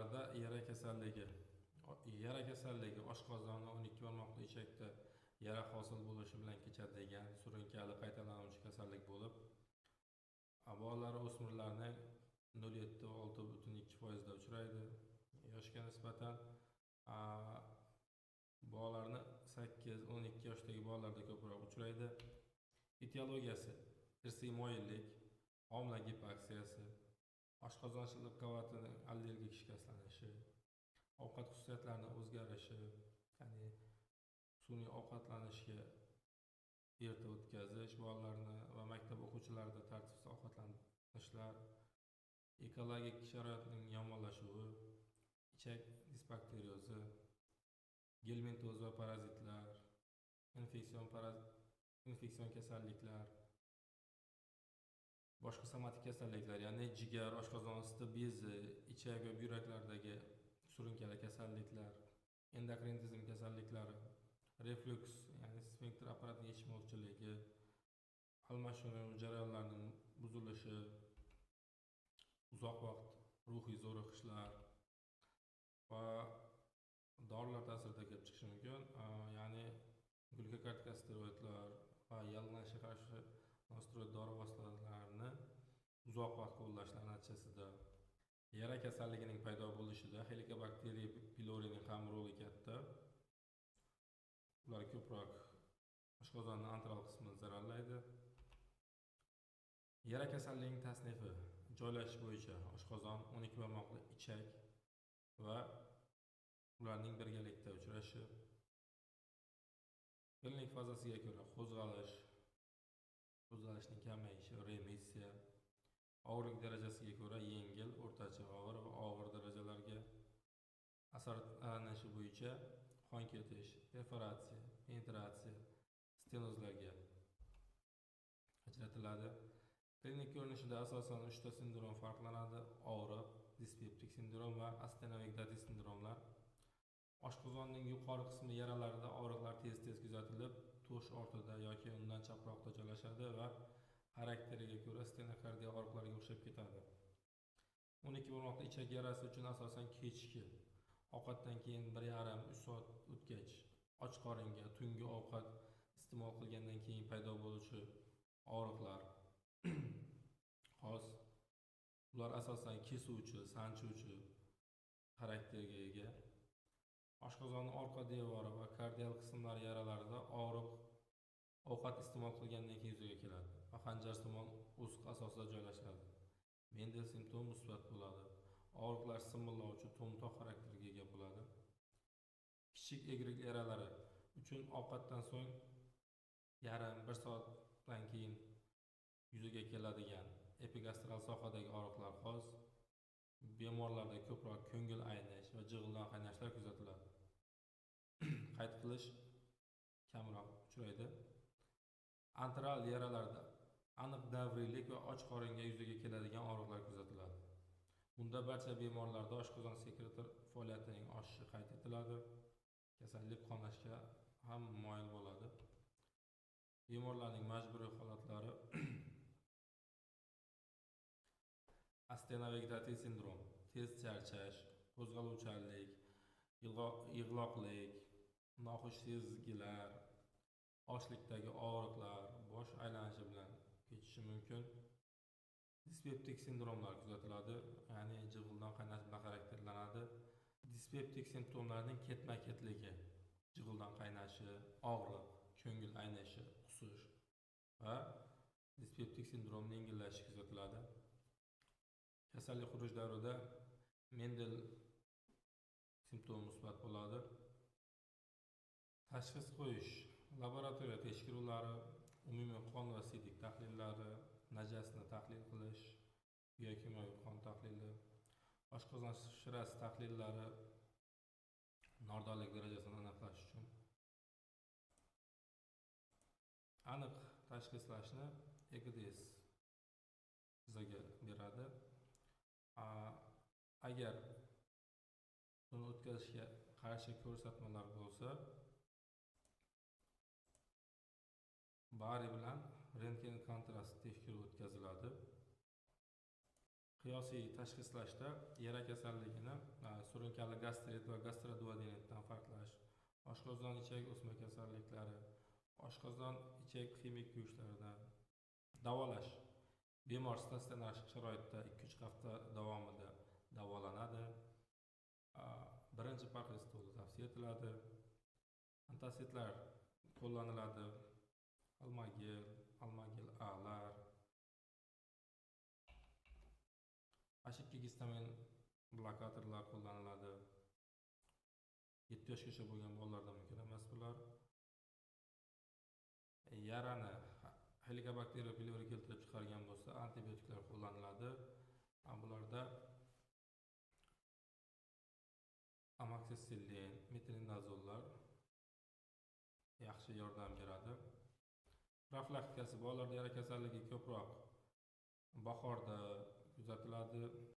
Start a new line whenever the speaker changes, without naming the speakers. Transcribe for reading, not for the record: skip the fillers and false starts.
bemorlarda yara kasalligi oshqozonni 12 barmoqli ichakda yara hosil bo'lishi bilan kechadigan surunkali qaytalanuvchi kasallik bo'lib, bolalar va o'smirlarning 0,7-6,2% da uchraydi. Yoshga nisbatan bolalarni 8-12 yoshdagi bolalarda ko'proq uchraydi. Etiologiyasi: irsiy moyillik, homila gipoksiyasi, oshqozon shilliq qavatining allergik shikastlanishi, ovqat xususiyatlarining o'zgarishi, ya'ni sun'iy ovqatlanishga erta o'tkazish bolalarni va maktab o'quvchilarida tartibsiz ovqatlanishlar, ekologik sharoitning yomonlashuvi, ichak disbakteriozi, gelmintoz va parazitlar, infeksion kasalliklar, boshqa somatik kasalliklar, ya'ni jigar, oshqozon osti bezi, ichak va buyraklardagi surunkali kasalliklar, endokrin tizim kasalliklari, refluks, ya'ni sfinkter apparatining yetishmovchiligi, almashinuv jarayonlarining buzilishi, uzoq vaqt ruhiy zo'riqishlar va dorilar ta'sirida kelib chiqishi mumkin. Ya'ni glikokortikosteroidlar va yallig'lanishga qarshi nosteroid dori vositalarini uzoq vaqt qo'llashlar natijasida yara kasalligining paydo bo'lishida Helicobacter pylorining ham roli katta. Ular ko'proq oshqozonning antral qismini zararlaydi. Yara kasalligining tasnifi: joylashish bo'yicha oshqozon, 12 barmoqli ichak va ularning birgalikda uchrashi. Klinik fazasiga ko'ra qo'zg'alishning kamayishi, remissiya, og'irlik darajasiga ko'ra yengil, o'rtacha og'ir va og'ir darajalarga, asarlanishi bo'yicha qon ketish, perforatsiya, penetratsiya, stenozlarga ajratiladi. Klinik ko'rinishida asosan 3 ta sindrom farqlanadi: og'riq, dispeptik sindrom va astenovektativ sindromlar. Oshqozonning yuqori qismi yaralarida og'riqlar tez-tez kuzatilib, to'sh ortida yoki undan chaproqda joylashadi va xarakteriga ko'ra stenokardiya og'riqlariga o'xshab ketadi. 12 barmoqli ichak yarasi uchun asosan kechki ovqatdan keyin 1,5-3 soat o'tgach, och qoringa tungi ovqat iste'mol qilgandan keyin paydo bo'luvchi og'riqlar xos. Ular asosan kesuvchi, sanchuvchi xarakterga ega. Oshqozonning orqa devori va kardial qismlari yaralarida og'riq ovqat iste'mol qilgandan keyin yuzaga keladi va xanjarsimon o'siq asosida joylashadi. Mendel simptom musbat bo'ladi. Og'riqlar simillovchi to'mtoq xarakterga ega bo'ladi. Kichik egrik yaralari uchun ovqatdan so'ng 1,5 soatdan keyin yuzaga keladigan epigastral sohadagi og'riqlar xos. Bemorlarda ko'proq ko'ngil aynish va jig'ildan qaynashlar kuzatiladi. Qayd qilish kamroq uchraydi. Antral yaralarda aniq davriylik va och qoringa yuzaga keladigan og'riqlar kuzatiladi. Bunda barcha bemorlarda oshqozon sekretor faoliyatining oshishi qayd etiladi. Kasallik qonashga ham moyil bo'ladi. Bemorlarning majburiy holatlari: astenovektativ sindrom, tez charchash, qo'zg'aluvchanlik, yig'loqlik, noxush sezgilar, ochlikdagi og'riqlar, bosh aylanishi bilan kechishi mumkin. Dispeptik sindromlar kuzatiladi, ya'ni jig'ildan qaynash bilan xarakterlanadi. Dispeptik simptomlarning ketma-ketligi, jig'ildan qaynashi, og'riq, ko'ngil aynishi, qusish va dispeptik sindromning yengillashishi kuzatiladi. Kasallik xuruj davrida Mendel simptom musbat bo'ladi. Tashxis qo'yish: laboratoriya tekshiruvlari, umumiy qon va siydik tahlillari, najasni tahlil qilish, biokimyoviy qon tahlili, oshqozon shirasi tahlillari nordonlik darajasini aniqlash uchun. Aniq tashxislashni EKDS bizga beradi. Agar buni o'tkazishga qarshi ko'rsatmalar bo'lsa, bari bilan rentgen kontrast tekshiruvi o'tkaziladi. qiyosiy tashxislashda yara kasalligini surunkali gastrit va gastroduodenitdan farqlash, oshqozon ichak o'sma kasalliklari, oshqozon ichak ximik kuyishlaridan davolash. Bemor statsionar sharoitda 2-3 hafta davomida davolanadi. Birinchi parhez tavsiya etiladi. Antasidlar qo'llaniladi. Almagel A'lar, H2 gistamin blokatorlar qo'llaniladi. 7 yoshgacha bo'lgan bolalarda mumkin emas bular. Yarani Helicobacter pylori keltirib chiqargan bo'lsa, antibiotiklar qo'llaniladi. Bularda amoxicillin, metronidazollar yaxshi yordam beradi. Profilaktikasi bolalarda yara kasalligi ko'proq bahorda kuzatiladi.